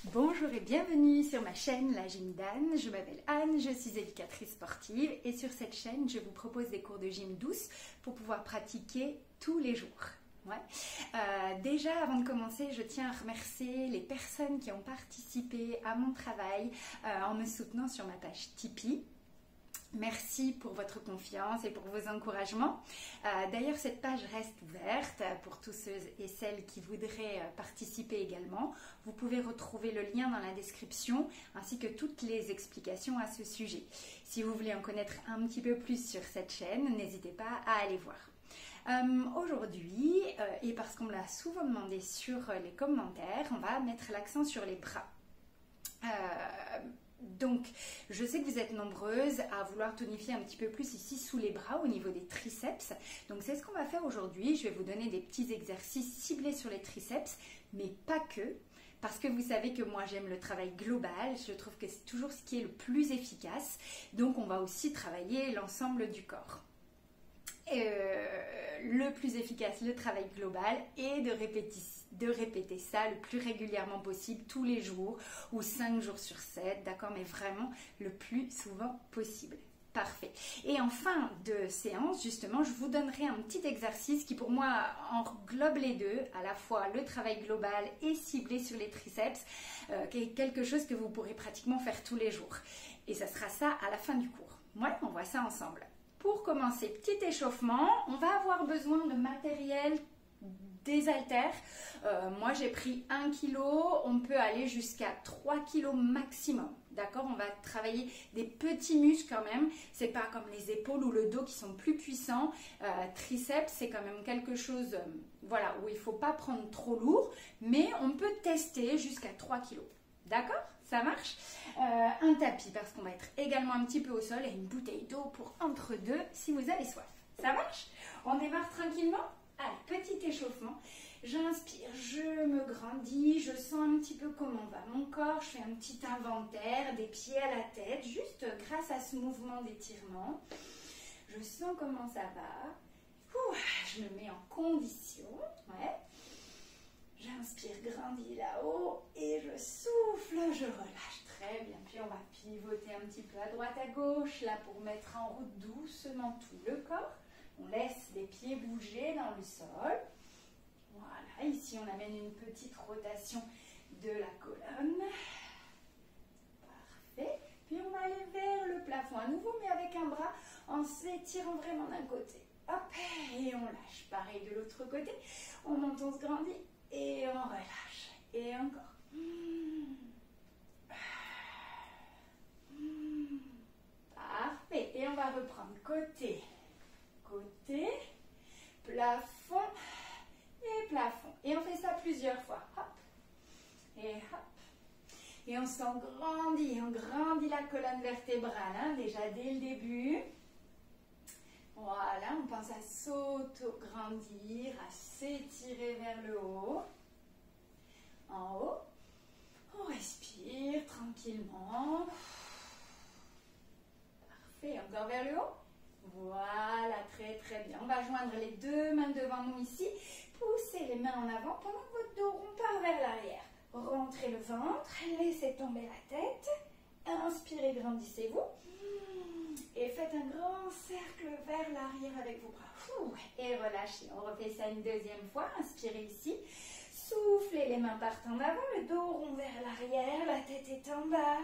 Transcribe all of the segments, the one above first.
Bonjour et bienvenue sur ma chaîne La Gym d'Anne. Je m'appelle Anne, je suis éducatrice sportive et sur cette chaîne, je vous propose des cours de gym douce pour pouvoir pratiquer tous les jours. Déjà, avant de commencer, je tiens à remercier les personnes qui ont participé à mon travail en me soutenant sur ma page Tipeee. Merci pour votre confiance et pour vos encouragements. D'ailleurs, cette page reste ouverte pour tous ceux et celles qui voudraient participer également. Vous pouvez retrouver le lien dans la description ainsi que toutes les explications à ce sujet. Si vous voulez en connaître un petit peu plus sur cette chaîne, n'hésitez pas à aller voir. Aujourd'hui, et parce qu'on me l'a souvent demandé sur les commentaires, on va mettre l'accent sur les bras. Donc, je sais que vous êtes nombreuses à vouloir tonifier un petit peu plus ici sous les bras au niveau des triceps. Donc, c'est ce qu'on va faire aujourd'hui. Je vais vous donner des petits exercices ciblés sur les triceps, mais pas que. Parce que vous savez que moi, j'aime le travail global. Je trouve que c'est toujours ce qui est le plus efficace. Donc, on va aussi travailler l'ensemble du corps. Le plus efficace, le travail global, et de répéter ça le plus régulièrement possible, tous les jours ou 5 jours sur 7, d'accord, mais vraiment le plus souvent possible. Parfait. Et en fin de séance, justement, je vous donnerai un petit exercice qui pour moi englobe les deux, à la fois le travail global et ciblé sur les triceps, qui est quelque chose que vous pourrez pratiquement faire tous les jours. Et ça sera ça à la fin du cours. Ouais, on voit ça ensemble. Pour commencer, petit échauffement, on va avoir besoin de matériel, des haltères. Moi, j'ai pris 1 kg, on peut aller jusqu'à 3 kg maximum. D'accord? On va travailler des petits muscles quand même. C'est pas comme les épaules ou le dos qui sont plus puissants. Triceps, c'est quand même quelque chose voilà, où il ne faut pas prendre trop lourd, mais on peut tester jusqu'à 3 kg. D'accord? Ça marche? Un tapis parce qu'on va être également un petit peu au sol et une bouteille d'eau pour entre deux si vous avez soif. Ça marche? On démarre tranquillement? Allez, petit échauffement. J'inspire, je me grandis, je sens un petit peu comment va mon corps. Je fais un petit inventaire des pieds à la tête, juste grâce à ce mouvement d'étirement. Je sens comment ça va. Ouh, je me mets en condition. Ouais. J'inspire, grandis là-haut et je souffle, je relâche. Très bien. Puis on va pivoter un petit peu à droite, à gauche, là pour mettre en route doucement tout le corps. On laisse les pieds bouger dans le sol. Voilà, ici on amène une petite rotation de la colonne. Parfait. Puis on va aller vers le plafond à nouveau, mais avec un bras en s'étirant vraiment d'un côté. Hop, et on lâche. Pareil de l'autre côté. On monte, on se grandit. Et on relâche. Et encore. Parfait. Et on va reprendre côté, côté, plafond et plafond. Et on fait ça plusieurs fois. Hop. Et hop. Et on s'engrandit. On grandit la colonne vertébrale. Hein, déjà dès le début. Voilà, on pense à s'auto-grandir, à s'étirer vers le haut. En haut, on respire tranquillement. Parfait, encore vers le haut. Voilà, très très bien. On va joindre les deux mains devant nous ici. Poussez les mains en avant pendant que votre dos part vers l'arrière. Rentrez le ventre, laissez tomber la tête. Inspirez, grandissez-vous. Et faites un grand cercle vers l'arrière avec vos bras. Et relâchez. On refait ça une deuxième fois. Inspirez ici. Soufflez, les mains partent en avant, le dos rond vers l'arrière, la tête est en bas.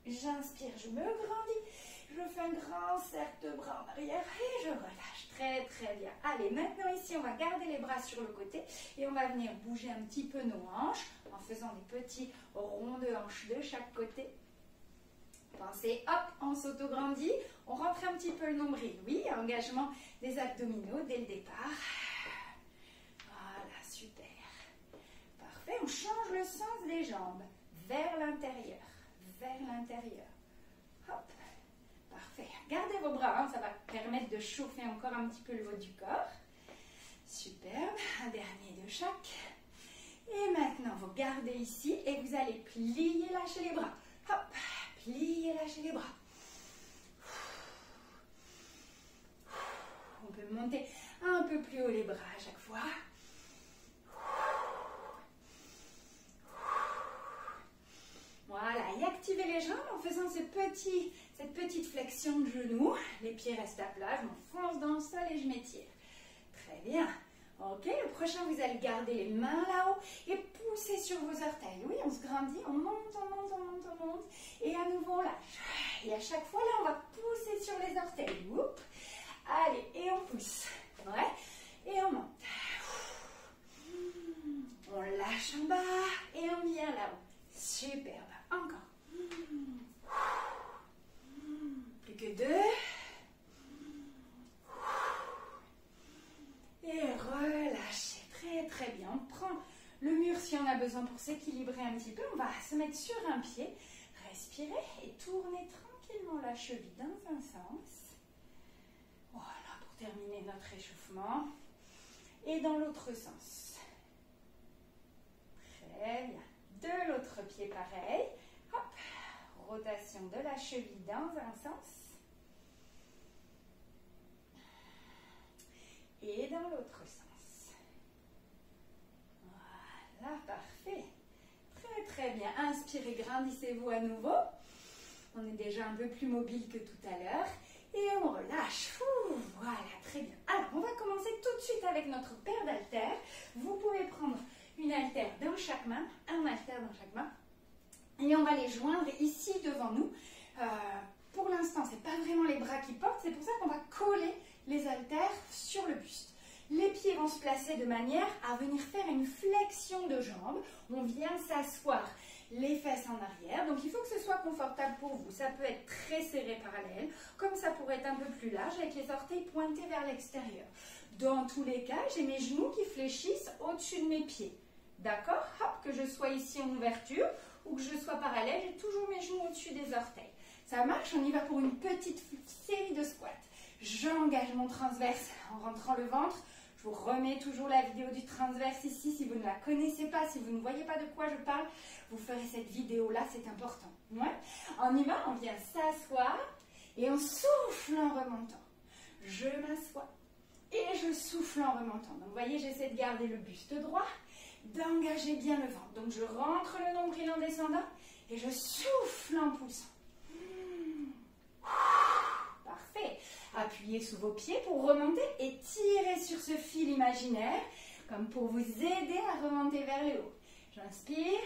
J'inspire, je me grandis. Je fais un grand cercle de bras en arrière et je relâche. Très très bien. Allez, maintenant ici, on va garder les bras sur le côté et on va venir bouger un petit peu nos hanches en faisant des petits ronds de hanches de chaque côté. Pensez, hop, on s'auto-grandit, on rentre un petit peu le nombril. Oui, engagement des abdominaux dès le départ. Voilà, super. Parfait, on change le sens des jambes vers l'intérieur, vers l'intérieur. Hop, parfait. Gardez vos bras, hein, ça va permettre de chauffer encore un petit peu le haut du corps. Superbe, un dernier de chaque. Et maintenant, vous gardez ici et vous allez plier, lâcher les bras. Hop. Pliez, lâchez les bras. On peut monter un peu plus haut les bras à chaque fois. jambes en faisant cette petite flexion de genoux. Les pieds restent à plat, je m'enfonce dans le sol et je m'étire. Très bien. Ok, le prochain, vous allez garder les mains là-haut et pousser sur vos orteils. Oui, on se grandit, on monte, on monte, on monte, on monte. Et à nouveau, on lâche. Et à chaque fois, là, on va pousser sur les orteils. Oups. Allez, et on pousse. Ouais. Et on monte. On lâche en bas et on vient là-haut. Superbe. Encore. Plus que 2. Et relâchez. Très très bien. On prend le mur si on a besoin pour s'équilibrer un petit peu. On va se mettre sur un pied. Respirez et tournez tranquillement la cheville dans un sens. Voilà, pour terminer notre échauffement. Et dans l'autre sens. Très bien. De l'autre pied, pareil. Hop. Rotation de la cheville dans un sens. Et dans l'autre sens. Voilà, parfait. Très très bien. Inspirez, grandissez-vous à nouveau. On est déjà un peu plus mobile que tout à l'heure. Et on relâche. Voilà, très bien. Alors, on va commencer tout de suite avec notre paire d'haltères. Vous pouvez prendre une haltère dans chaque main, un haltère dans chaque main. Et on va les joindre ici devant nous. Pour l'instant, ce n'est pas vraiment les bras qui portent. C'est pour ça qu'on va coller les haltères sur le buste. Les pieds vont se placer de manière à venir faire une flexion de jambes. On vient s'asseoir les fesses en arrière. Donc, il faut que ce soit confortable pour vous. Ça peut être très serré parallèle, comme ça pourrait être un peu plus large avec les orteils pointés vers l'extérieur. Dans tous les cas, j'ai mes genoux qui fléchissent au-dessus de mes pieds. D'accord? Hop, que je sois ici en ouverture ou que je sois parallèle, j'ai toujours mes genoux au-dessus des orteils. Ça marche, on y va pour une petite série de squats. J'engage mon transverse en rentrant le ventre. Je vous remets toujours la vidéo du transverse ici. Si vous ne la connaissez pas, si vous ne voyez pas de quoi je parle, vous ferez cette vidéo-là, c'est important. Ouais. On y va, on vient s'asseoir et on souffle en remontant. Je m'assois et je souffle en remontant. Donc, vous voyez, j'essaie de garder le buste droit, d'engager bien le ventre. Donc, je rentre le nombril en descendant et je souffle en poussant. Parfait. Appuyez sous vos pieds pour remonter et tirez sur ce fil imaginaire comme pour vous aider à remonter vers le haut. J'inspire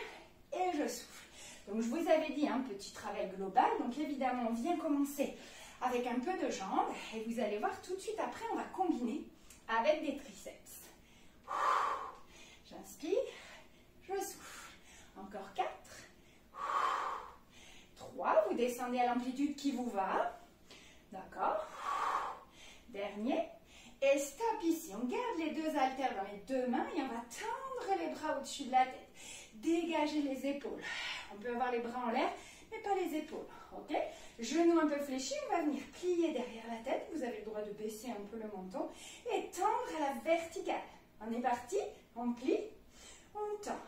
et je souffle. Donc, je vous avais dit un petit travail global. Donc, évidemment, on vient commencer avec un peu de jambes et vous allez voir tout de suite après, on va combiner avec des triceps. J'inspire, je souffle. Encore 4. 3, vous descendez à l'amplitude qui vous va. D'accord. Dernier. Et stop ici. On garde les deux haltères dans les deux mains et on va tendre les bras au-dessus de la tête. Dégager les épaules. On peut avoir les bras en l'air, mais pas les épaules. Ok? Genoux un peu fléchis, on va venir plier derrière la tête. Vous avez le droit de baisser un peu le menton et tendre à la verticale. On est parti. On plie, on tend.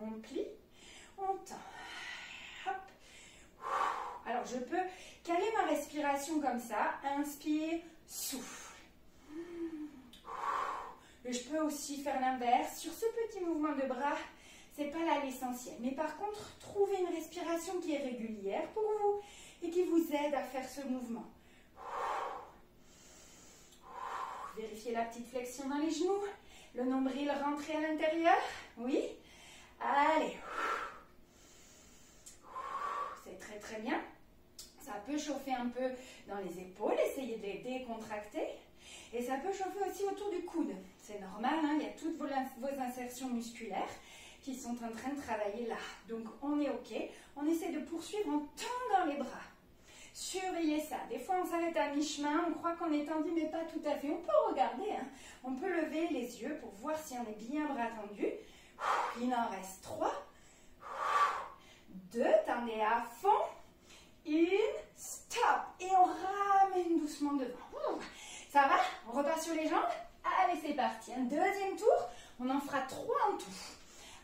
On plie, on tend. Hop. Alors, je peux caler ma respiration comme ça. Inspire, souffle. Et je peux aussi faire l'inverse. Sur ce petit mouvement de bras, ce n'est pas là l'essentiel. Mais par contre, trouvez une respiration qui est régulière pour vous et qui vous aide à faire ce mouvement. Vérifiez la petite flexion dans les genoux. Le nombril rentré à l'intérieur. Oui. Allez. C'est très très bien. Ça peut chauffer un peu dans les épaules. Essayez de les décontracter. Et ça peut chauffer aussi autour du coude. C'est normal, hein, il y a toutes vos insertions musculaires qui sont en train de travailler là. Donc on est OK. On essaie de poursuivre en tendant les bras. Surveillez ça. Des fois on s'arrête à mi-chemin, on croit qu'on est tendu, mais pas tout à fait. On peut regarder, hein. On peut lever les yeux pour voir si on est bien bras tendus. Il en reste 3. 2, tendez à fond. 1, stop. Et on ramène doucement devant. Ça va? On repart sur les jambes? Allez, c'est parti. Un deuxième tour. On en fera 3 en tout.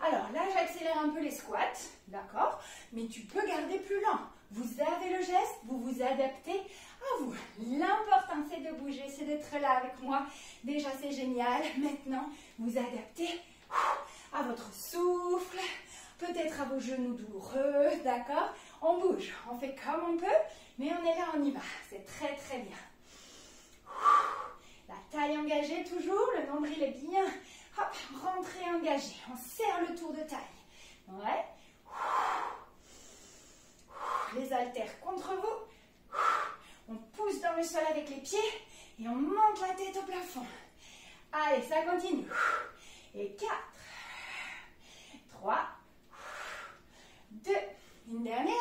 Alors là, j'accélère un peu les squats. D'accord? Mais tu peux garder plus lent. Vous avez le geste, vous vous adaptez à vous. L'important, c'est de bouger, c'est d'être là avec moi. Déjà, c'est génial. Maintenant, vous adaptez à votre souffle, peut-être à vos genoux douloureux, d'accord? On bouge, on fait comme on peut, mais on est là, on y va. C'est très très bien. La taille engagée toujours, le nombril est bien. Hop, rentrée engagée. On serre le tour de taille. Ouais. Les haltères contre vous. On pousse dans le sol avec les pieds et on monte la tête au plafond. Allez, ça continue. Et 4, 3, 2, une dernière.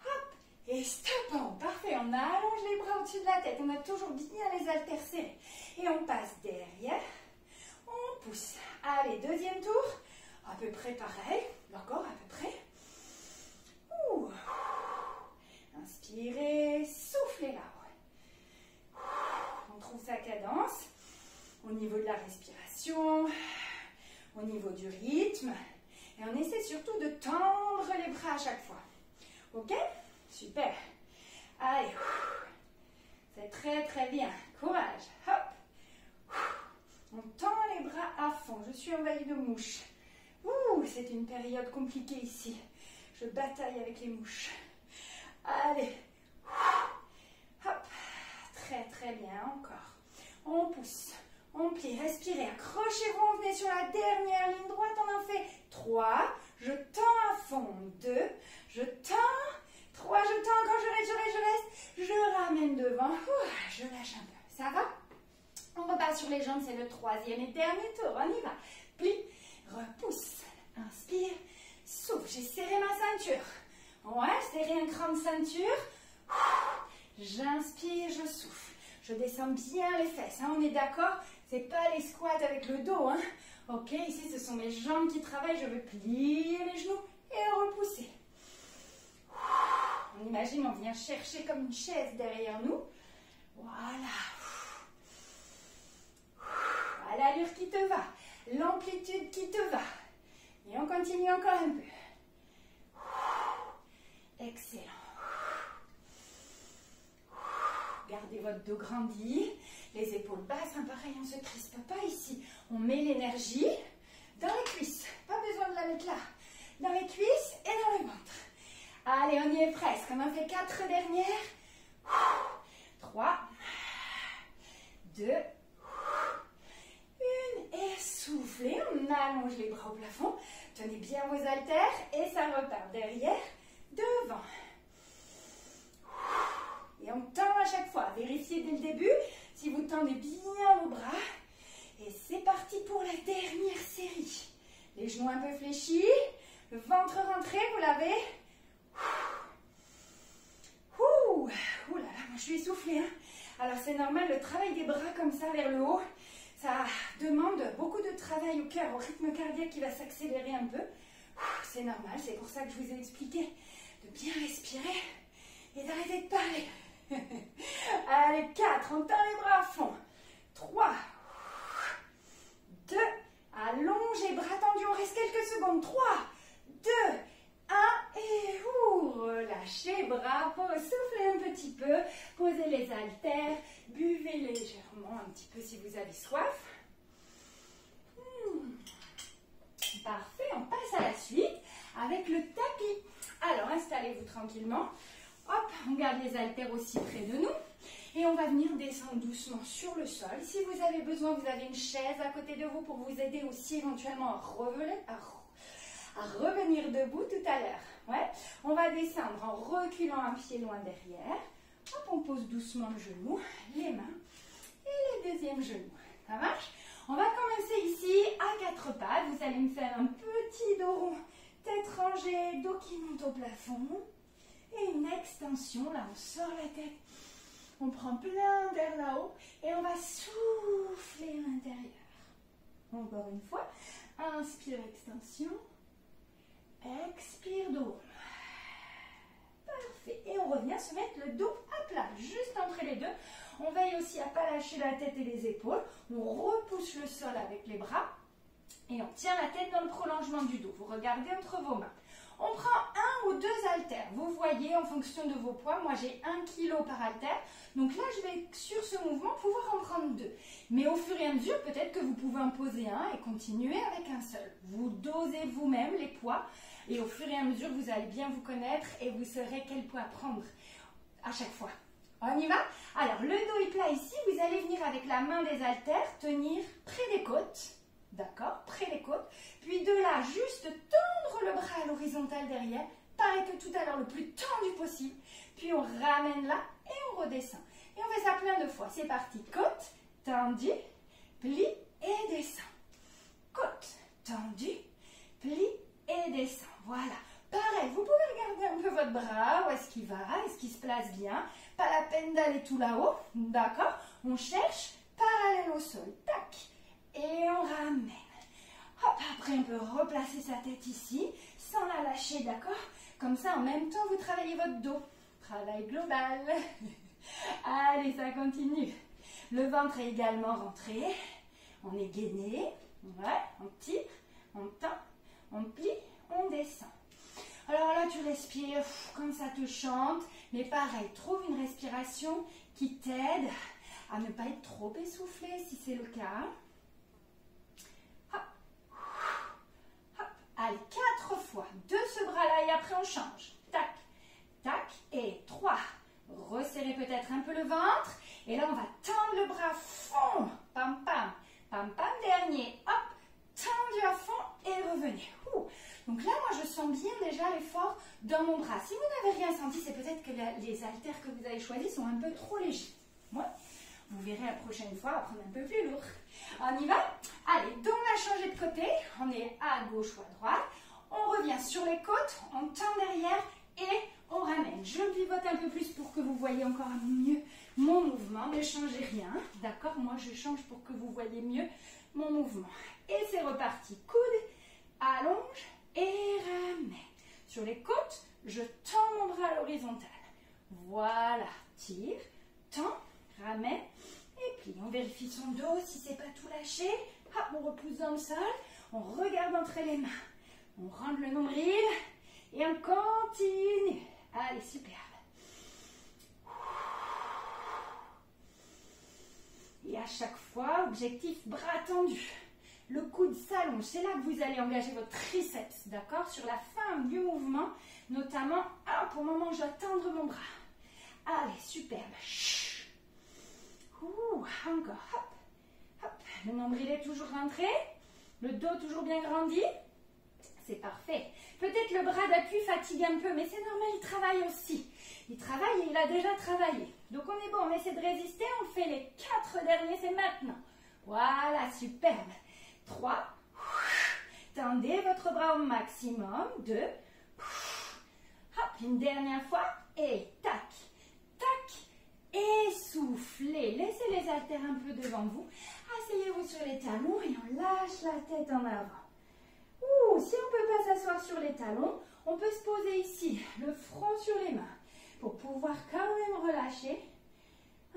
Hop, et stop. Oh, parfait, on allonge les bras au-dessus de la tête. On a toujours bien les haltères serrés. Et on passe derrière. On pousse. Allez, deuxième tour. À peu près pareil. D'accord, à peu près. Ouh. Inspirez, soufflez là. On trouve sa cadence au niveau de la respiration, au niveau du rythme. Et on essaie surtout de tendre les bras à chaque fois. Ok? Super. Allez. C'est très très bien. Courage. Hop. On tend les bras à fond. Je suis envahie de mouches. Ouh, c'est une période compliquée ici. Je bataille avec les mouches. Allez. Hop. Très très bien. Encore. On pousse. On plie. Respirez. Accrochez-vous. On venez sur la dernière ligne droite. On en fait 3. Je tends à fond. 2. Je tends. 3. Je tends. Encore. Je reste. Je ramène devant. Ouh, je lâche un peu. Ça va? On repart sur les jambes. C'est le troisième et dernier tour. On y va. Plie. Repousse. Inspire. Souffle. J'ai serré ma ceinture. Ouais, serrez un cran de ceinture. J'inspire, je souffle. Je descends bien les fesses. Hein, on est d'accord? C'est pas les squats avec le dos. Hein. Ok, ici ce sont mes jambes qui travaillent. Je veux plier les genoux et repousser. On imagine, on vient chercher comme une chaise derrière nous. Voilà. À l'allure qui te va. L'amplitude qui te va. Et on continue encore un peu. Excellent. Gardez votre dos grandi. Les épaules basses, hein, pareil, on ne se crispe pas ici. On met l'énergie dans les cuisses. Pas besoin de la mettre là. Dans les cuisses et dans le ventre. Allez, on y est presque. On en fait 4 dernières. 3, 2, 1. Et soufflez. On allonge les bras au plafond. Tenez bien vos haltères et ça repart derrière, devant. Et on tend à chaque fois. Vérifiez dès le début si vous tendez bien vos bras. Et c'est parti pour la dernière série. Les genoux un peu fléchis, le ventre rentré, vous l'avez. Ouh là là, moi je suis essoufflée. Hein. Alors c'est normal, le travail des bras comme ça vers le haut, ça demande beaucoup de travail au cœur, au rythme cardiaque qui va s'accélérer un peu. C'est normal, c'est pour ça que je vous ai expliqué de bien respirer et d'arrêter de parler. Allez, 4, on tend les bras à fond. 3, 2, allongez, bras tendus, on reste quelques secondes. 3, 2, 1 et relâchez, bras, soufflez un petit peu, posez les haltères, buvez légèrement un petit peu si vous avez soif. Parfait, on passe à la suite avec le tapis. Alors, installez-vous tranquillement. Hop, on garde les haltères aussi près de nous. Et on va venir descendre doucement sur le sol. Si vous avez besoin, vous avez une chaise à côté de vous pour vous aider aussi éventuellement à revenir debout tout à l'heure. Ouais. On va descendre en reculant un pied loin derrière. Hop, on pose doucement le genou, les mains et le deuxième genou. Ça marche? On va commencer ici à 4 pattes. Vous allez me faire un petit dos rond, tête rangée, dos qui monte au plafond. Et une extension, là on sort la tête. On prend plein d'air là-haut et on va souffler à l'intérieur. Encore une fois. Inspire, extension. Expire, dos. Parfait. Et on revient se mettre le dos à plat, juste entre les deux. On veille aussi à ne pas lâcher la tête et les épaules. On repousse le sol avec les bras. Et on tient la tête dans le prolongement du dos. Vous regardez entre vos mains. On prend 1 ou 2 haltères. Vous voyez en fonction de vos poids. Moi, j'ai 1 kg par haltère. Donc là, je vais sur ce mouvement pouvoir en prendre 2. Mais au fur et à mesure, peut-être que vous pouvez en poser un et continuer avec un seul. Vous dosez vous-même les poids. Et au fur et à mesure, vous allez bien vous connaître et vous saurez quel poids prendre à chaque fois. On y va? Alors, le dos est plat ici. Vous allez venir avec la main des haltères, tenir près des côtes. D'accord? Près des côtes. Puis de là, juste tendre le bras à l'horizontale derrière. Pareil que tout à l'heure, le plus tendu possible. Puis on ramène là et on redescend. Et on fait ça plein de fois. C'est parti. Côte, tendue, plie et descend. Côte, tendue, plie et descend. Voilà. Pareil, vous pouvez regarder un peu votre bras, où est-ce qu'il va, est-ce qu'il se place bien. Pas la peine d'aller tout là-haut, d'accord? On cherche parallèle au sol, tac, et on ramène. Hop, après on peut replacer sa tête ici, sans la lâcher, d'accord? Comme ça, en même temps, vous travaillez votre dos. Travail global. Allez, ça continue. Le ventre est également rentré. On est gainé. Ouais, on tire, on tend, on plie, on descend. Alors là, tu respires comme ça te chante. Mais pareil, trouve une respiration qui t'aide à ne pas être trop essoufflé si c'est le cas. Hop, hop. Allez, 4 fois de ce bras-là et après on change. Tac, tac et 3. Resserrez peut-être un peu le ventre. Et là, on va tendre le bras à fond. Pam, pam, pam, pam. Dernier. Hop, tendu à fond et revenez. Donc là, moi, je sens bien déjà l'effort dans mon bras. Si vous n'avez rien senti, c'est peut-être que les haltères que vous avez choisis sont un peu trop légers. Ouais. Vous verrez la prochaine fois à prendre un peu plus lourd. On y va? Allez, donc on a changé de côté. On est à gauche ou à droite. On revient sur les côtes, on tend derrière et on ramène. Je pivote un peu plus pour que vous voyez encore mieux mon mouvement. Ne changez rien, d'accord? Moi, je change pour que vous voyez mieux mon mouvement. Et c'est reparti. Coude, allonge et ramène. Sur les côtes, je tends mon bras à l'horizontale. Voilà, tire, tend, ramène et plie. On vérifie son dos si c'est pas tout lâché. Hop, on repousse dans le sol. On regarde entre les mains. On rentre le nombril et on continue. Allez, superbe. Et à chaque fois, objectif bras tendus. Le coude s'allonge. C'est là que vous allez engager votre triceps, d'accord? Sur la fin du mouvement, notamment, pour le moment, je dois tendre mon bras. Allez, superbe. Encore, hop, hop. Le nombril est toujours rentré. Le dos toujours bien grandi. C'est parfait. Peut-être le bras d'appui fatigue un peu, mais c'est normal, il travaille aussi. Il travaille et il a déjà travaillé. Donc on est bon, on essaie de résister. On fait les 4 derniers, c'est maintenant. Voilà, superbe. 3. Tendez votre bras au maximum. 2. Hop, une dernière fois. Et tac, tac. Essoufflez. Laissez les haltères un peu devant vous. Asseyez-vous sur les talons et on lâche la tête en avant. Si on ne peut pas s'asseoir sur les talons, on peut se poser ici, le front sur les mains, pour pouvoir quand même relâcher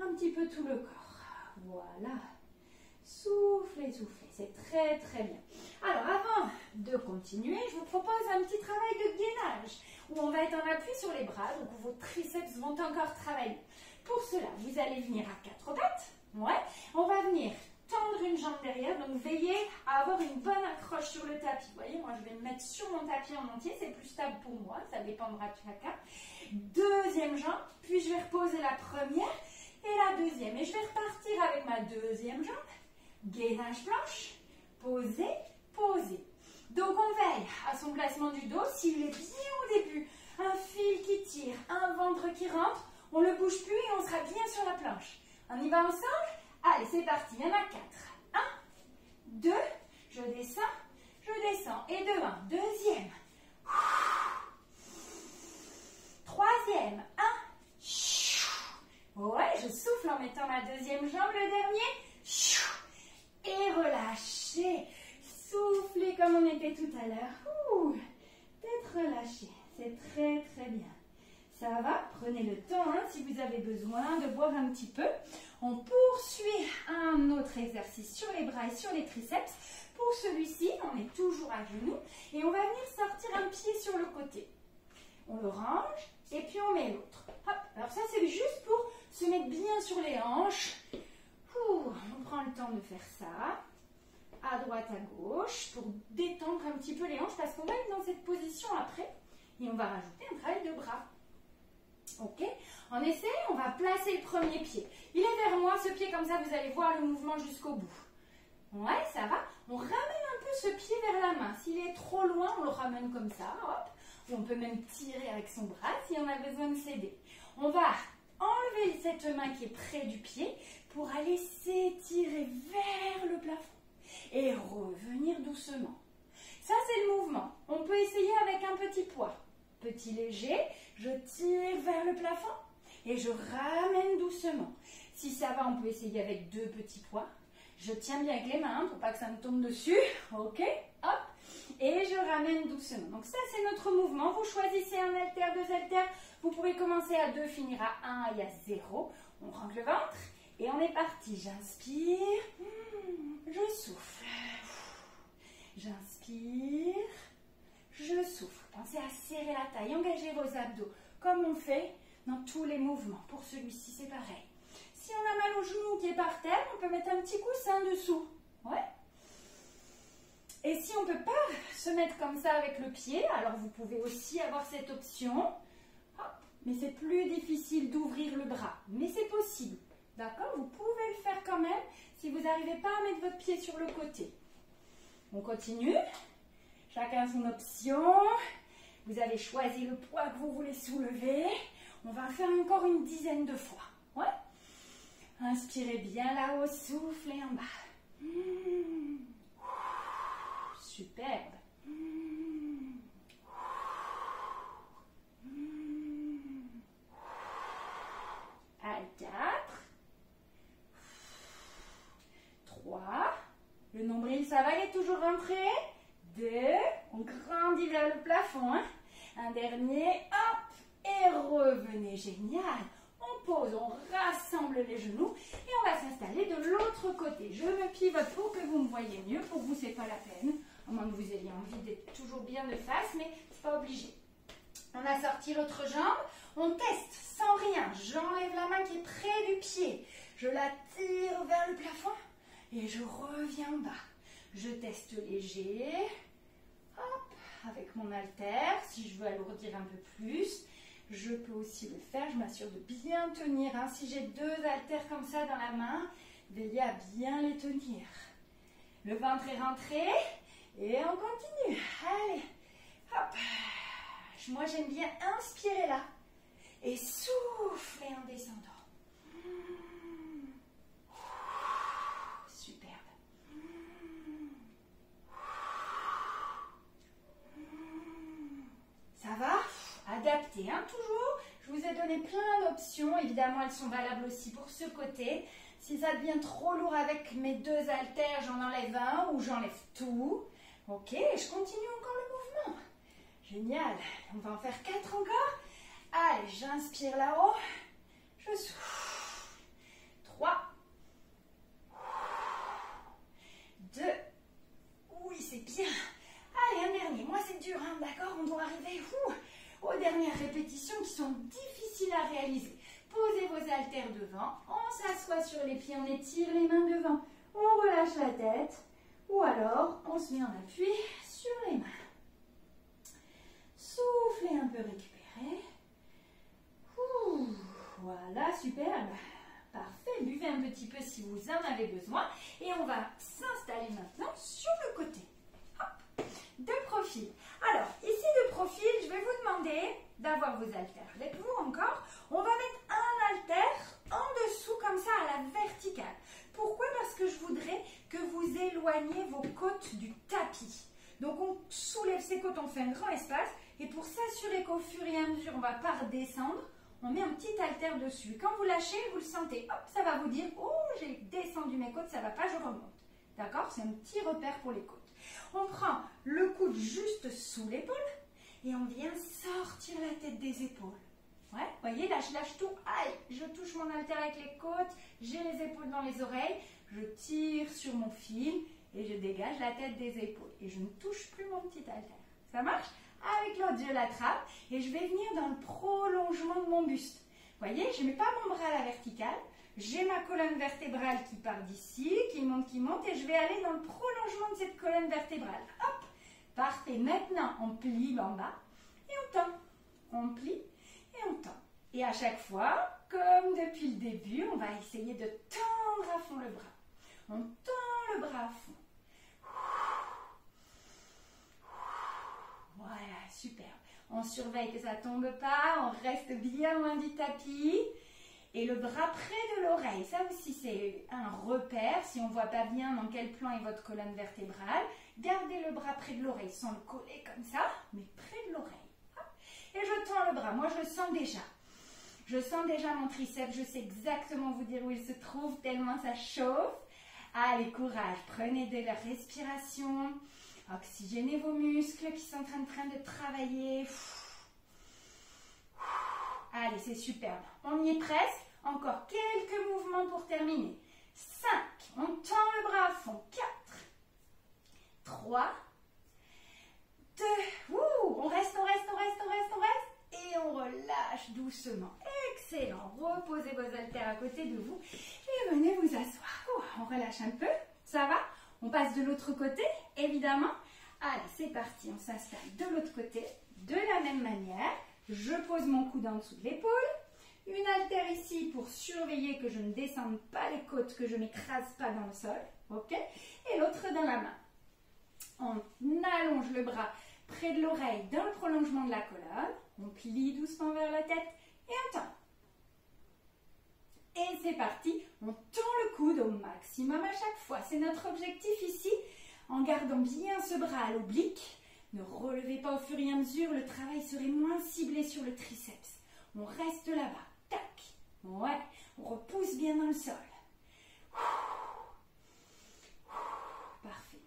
un petit peu tout le corps. Voilà. Soufflez, soufflez. C'est très, très bien. Alors, avant de continuer, je vous propose un petit travail de gainage, où on va être en appui sur les bras, donc vos triceps vont encore travailler. Pour cela, vous allez venir à 4 pattes. Ouais. On va venir tendre une jambe derrière, donc veillez à avoir une bonne accroche sur le tapis. Vous voyez, moi je vais me mettre sur mon tapis en entier, c'est plus stable pour moi, ça dépendra de chacun. Deuxième jambe, puis je vais reposer la première et la deuxième. Et je vais repartir avec ma deuxième jambe, gainage planche, poser, poser. Donc on veille à son placement du dos, s'il est bien au début, un fil qui tire, un ventre qui rentre, on ne le bouge plus et on sera bien sur la planche. On y va ensemble? Allez, c'est parti, il y en a 4. 1, 2, je descends, et de 1, deuxième. Troisième, 1. Ouais, je souffle en mettant ma deuxième jambe, le dernier. Et relâchez. Soufflez comme on était tout à l'heure. Tête relâchée, c'est très très bien. Ça va, prenez le temps si vous avez besoin de boire un petit peu. On poursuit un autre exercice sur les bras et sur les triceps. Pour celui-ci, on est toujours à genoux et on va venir sortir un pied sur le côté. On le range et puis on met l'autre. Hop, alors ça c'est juste pour se mettre bien sur les hanches. On prend le temps de faire ça. à droite, à gauche pour détendre un petit peu les hanches parce qu'on va être dans cette position après et on va rajouter un travail de bras. Ok? En essai, on va placer le premier pied. Il est vers moi, ce pied, comme ça, vous allez voir le mouvement jusqu'au bout. Ouais, ça va? On ramène un peu ce pied vers la main. S'il est trop loin, on le ramène comme ça, hop. Ou on peut même tirer avec son bras si on a besoin de s'aider. On va enlever cette main qui est près du pied pour aller s'étirer vers le plafond et revenir doucement. Ça, c'est le mouvement. On peut essayer avec un petit poids. Petit léger, je tire vers le plafond et je ramène doucement. Si ça va, on peut essayer avec 2 petits poids. Je tiens bien avec les mains pour pas que ça me tombe dessus. Ok, hop. Et je ramène doucement. Donc ça, c'est notre mouvement. Vous choisissez un haltère, 2 haltères. Vous pouvez commencer à 2, finir à 1 et à 0. On rentre le ventre et on est parti. J'inspire, je souffle. J'inspire, je souffle. Pensez à serrer la taille, engagez vos abdos, comme on fait dans tous les mouvements. Pour celui-ci, c'est pareil. Si on a mal au genou qui est par terre, on peut mettre un petit coussin dessous. Ouais. Et si on ne peut pas se mettre comme ça avec le pied, alors vous pouvez aussi avoir cette option. Hop. Mais c'est plus difficile d'ouvrir le bras. Mais c'est possible. D'accord? Vous pouvez le faire quand même si vous n'arrivez pas à mettre votre pied sur le côté. On continue. Chacun son option. Vous avez choisi le poids que vous voulez soulever. On va faire encore une dizaine de fois. Ouais. Inspirez bien là-haut, soufflez en bas. Superbe. Allez, 4. 3. Le nombril, ça va, il est toujours rentré. 2. On grandit vers le plafond. Hein. Un dernier. Hop. Et revenez. Génial. On pose, on rassemble les genoux et on va s'installer de l'autre côté. Je me pivote pour que vous me voyez mieux. Pour vous, c'est pas la peine. À moins que vous ayez envie d'être toujours bien de face, mais c'est pas obligé. On a sorti l'autre jambe. On teste sans rien. J'enlève la main qui est près du pied. Je la tire vers le plafond et je reviens en bas. Je teste léger. Hop, avec mon haltère. Si je veux alourdir un peu plus, je peux aussi le faire. Je m'assure de bien tenir. Hein. Si j'ai 2 haltères comme ça dans la main, veillez à bien les tenir. Le ventre est rentré et on continue. Allez, hop. Moi, j'aime bien inspirer là et souffler en descendant. Superbe. Ça va? Adapté, hein, toujours. Je vous ai donné plein d'options. Évidemment, elles sont valables aussi pour ce côté. Si ça devient trop lourd avec mes 2 haltères, j'en enlève un ou j'enlève tout. Ok, je continue encore le mouvement. Génial. On va en faire 4 encore. Allez, j'inspire là-haut. Je souffle. 3. 2. Oui, c'est bien. Allez, un dernier. Moi, c'est dur, hein, d'accord? On doit arriver aux dernières répétitions qui sont difficiles à réaliser. Posez vos haltères devant. On s'assoit sur les pieds. On étire les mains devant. On relâche la tête. Ou alors, on se met en appui sur les mains. Soufflez un peu, récupérez. Voilà, superbe. Parfait. Buvez un petit peu si vous en avez besoin. Et on va s'installer maintenant sur le côté. Hop. De profil. Alors, ici de profil, je vais vous demander d'avoir vos haltères avec vous encore. On va mettre un haltère en dessous comme ça à la verticale. Pourquoi? Parce que je voudrais que vous éloigniez vos côtes du tapis. Donc on soulève ses côtes, on fait un grand espace. Et pour s'assurer qu'au fur et à mesure, on ne va pas redescendre, on met un petit haltère dessus. Quand vous lâchez, vous le sentez, hop, ça va vous dire, oh, j'ai descendu mes côtes, ça ne va pas, je remonte. D'accord? C'est un petit repère pour les côtes. On prend le coude juste sous l'épaule et on vient sortir la tête des épaules. Ouais, voyez, là, je lâche tout. Aïe, je touche mon haltère avec les côtes, j'ai les épaules dans les oreilles, je tire sur mon fil et je dégage la tête des épaules. Et je ne touche plus mon petit haltère. Ça marche? Avec l'autre, je l'attrape et je vais venir dans le prolongement de mon buste. Vous voyez, je ne mets pas mon bras à la verticale, J'ai ma colonne vertébrale qui part d'ici, qui monte, et je vais aller dans le prolongement de cette colonne vertébrale. Hop, parfait. Maintenant, on plie en bas et on tend. On plie et on tend. Et à chaque fois, comme depuis le début, on va essayer de tendre à fond le bras. On tend le bras à fond. Voilà, super. On surveille que ça ne tombe pas, on reste bien loin du tapis. Et le bras près de l'oreille, ça aussi c'est un repère. Si on ne voit pas bien dans quel plan est votre colonne vertébrale, gardez le bras près de l'oreille sans le coller comme ça, mais près de l'oreille. Et je tends le bras, moi je le sens déjà. Je sens déjà mon triceps, je sais exactement vous dire où il se trouve, tellement ça chauffe. Allez, courage, prenez de la respiration, oxygénez vos muscles qui sont en train de travailler. Allez, c'est superbe. On y est presque. Encore quelques mouvements pour terminer. 5. On tend le bras à fond. 4. 3. 2. On reste. Et on relâche doucement. Excellent. Reposez vos haltères à côté de vous. Et venez vous asseoir. On relâche un peu. Ça va? On passe de l'autre côté, évidemment. Allez, c'est parti. On s'installe de l'autre côté. De la même manière. Je pose mon coude en dessous de l'épaule. Une haltère ici pour surveiller que je ne descende pas les côtes, que je ne m'écrase pas dans le sol. Ok? Et l'autre dans la main. On allonge le bras près de l'oreille dans le prolongement de la colonne. On plie doucement vers la tête et on tend. Et c'est parti. On tend le coude au maximum à chaque fois. C'est notre objectif ici. En gardant bien ce bras à l'oblique. Ne relevez pas au fur et à mesure, le travail serait moins ciblé sur le triceps. On reste là-bas. Tac. Ouais. On repousse bien dans le sol. Parfait.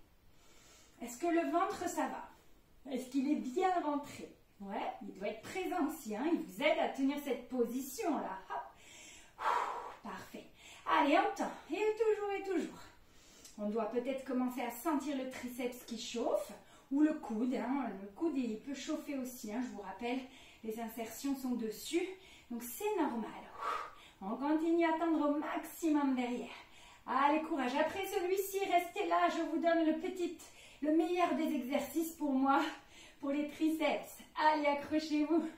Est-ce que le ventre, ça va? Est-ce qu'il est bien rentré? Ouais. Il doit être présent aussi. Hein. Il vous aide à tenir cette position-là. Parfait. Allez, on tend. Et toujours. On doit peut-être commencer à sentir le triceps qui chauffe. Ou le coude, hein. Le coude il peut chauffer aussi, hein. Je vous rappelle, les insertions sont dessus, donc c'est normal. On continue à tendre au maximum derrière. Allez, courage. Après celui-ci, restez là, je vous donne le meilleur des exercices pour moi, pour les triceps. Allez, accrochez-vous.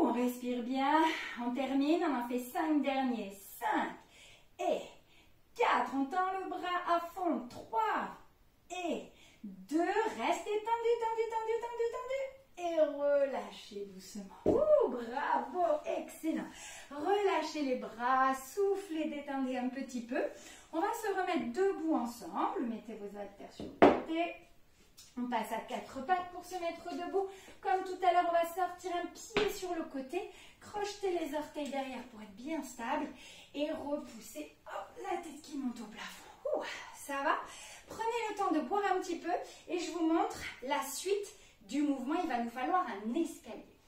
On respire bien, on termine, on en fait 5 derniers. 5 et 4, on tend le bras à fond. 3 et 2, restez tendu. Et relâchez doucement. Bravo, excellent. Relâchez les bras, soufflez, détendez un petit peu. On va se remettre debout ensemble. Mettez vos haltères sur le côté. On passe à 4 pattes pour se mettre debout. Comme tout à l'heure, on va sortir un pied sur le côté. Crochetez les orteils derrière pour être bien stable. Et repoussez la tête qui monte au plafond. Ça va? Prenez le temps de boire un petit peu et je vous montre la suite du mouvement. Il va nous falloir un escalier.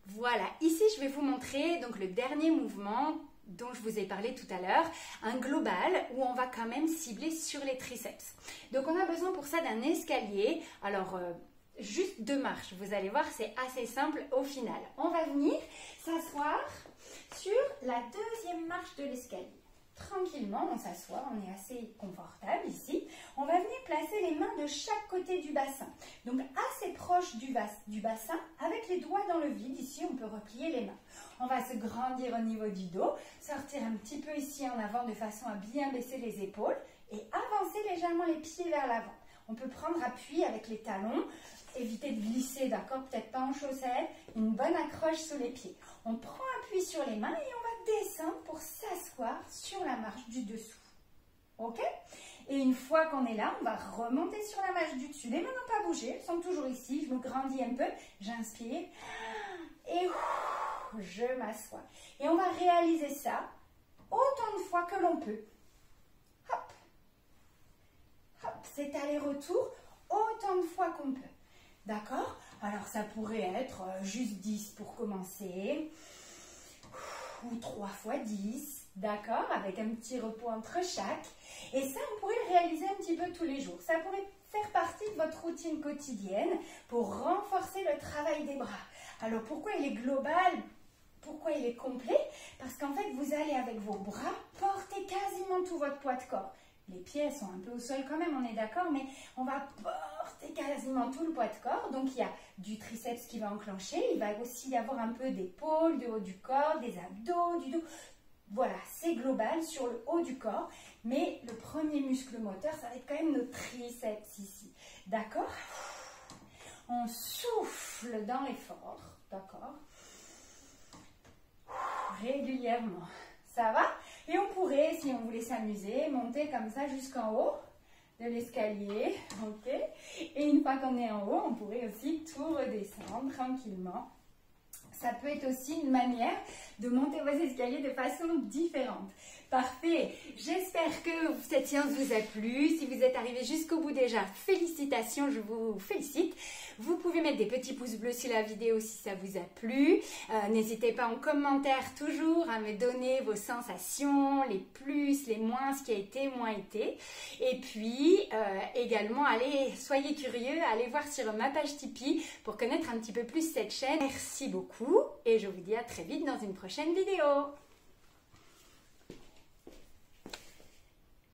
Voilà, ici je vais vous montrer donc le dernier mouvement dont je vous ai parlé tout à l'heure, un global où on va quand même cibler sur les triceps. Donc on a besoin pour ça d'un escalier. Alors juste 2 marches, vous allez voir, c'est assez simple au final. On va venir s'asseoir sur la 2e marche de l'escalier. Tranquillement, on s'assoit, on est assez confortable ici. On va venir placer les mains de chaque côté du bassin. Donc assez proche du bassin, avec les doigts dans le vide. Ici, on peut replier les mains. On va se grandir au niveau du dos, sortir un petit peu ici en avant de façon à bien baisser les épaules et avancer légèrement les pieds vers l'avant. On peut prendre appui avec les talons, éviter de glisser, d'accord? Peut-être pas en chaussettes, une bonne accroche sous les pieds. On prend appui sur les mains et on va descendre pour s'asseoir sur la marche du dessous. Ok? Et une fois qu'on est là, on va remonter sur la marche du dessus. Les mains n'ont pas bougé, elles sont toujours ici. Je me grandis un peu, j'inspire et je m'assois. Et on va réaliser ça autant de fois que l'on peut. Hop, hop, cet aller-retour autant de fois qu'on peut. D'accord? Alors ça pourrait être juste 10 pour commencer, ou 3 fois 10, d'accord? Avec un petit repos entre chaque. Et ça, on pourrait le réaliser un petit peu tous les jours. Ça pourrait faire partie de votre routine quotidienne pour renforcer le travail des bras. Alors pourquoi il est global? Pourquoi il est complet? Parce qu'en fait, vous allez avec vos bras porter quasiment tout votre poids de corps. Les pieds sont un peu au sol quand même, on est d'accord, mais on va porter quasiment tout le poids de corps. Donc, il y a du triceps qui va enclencher. Il va aussi y avoir un peu d'épaule, du haut du corps, des abdos, du dos. Voilà, c'est global sur le haut du corps. Mais le premier muscle moteur, ça va être quand même nos triceps ici. D'accord? On souffle dans l'effort. D'accord? Régulièrement. Ça va? Et on pourrait, si on voulait s'amuser, monter comme ça jusqu'en haut de l'escalier. Ok? Et une fois qu'on est en haut, on pourrait aussi tout redescendre tranquillement. Ça peut être aussi une manière de monter vos escaliers de façon différente. Parfait. J'espère que cette séance vous a plu. Si vous êtes arrivé jusqu'au bout déjà, félicitations, je vous félicite. Vous pouvez mettre des petits pouces bleus sur la vidéo si ça vous a plu. N'hésitez pas en commentaire toujours à me donner vos sensations, les plus, les moins, ce qui a été, moins été. Et puis également, soyez curieux, allez voir sur ma page Tipeee pour connaître un petit peu plus cette chaîne. Merci beaucoup et je vous dis à très vite dans une prochaine vidéo.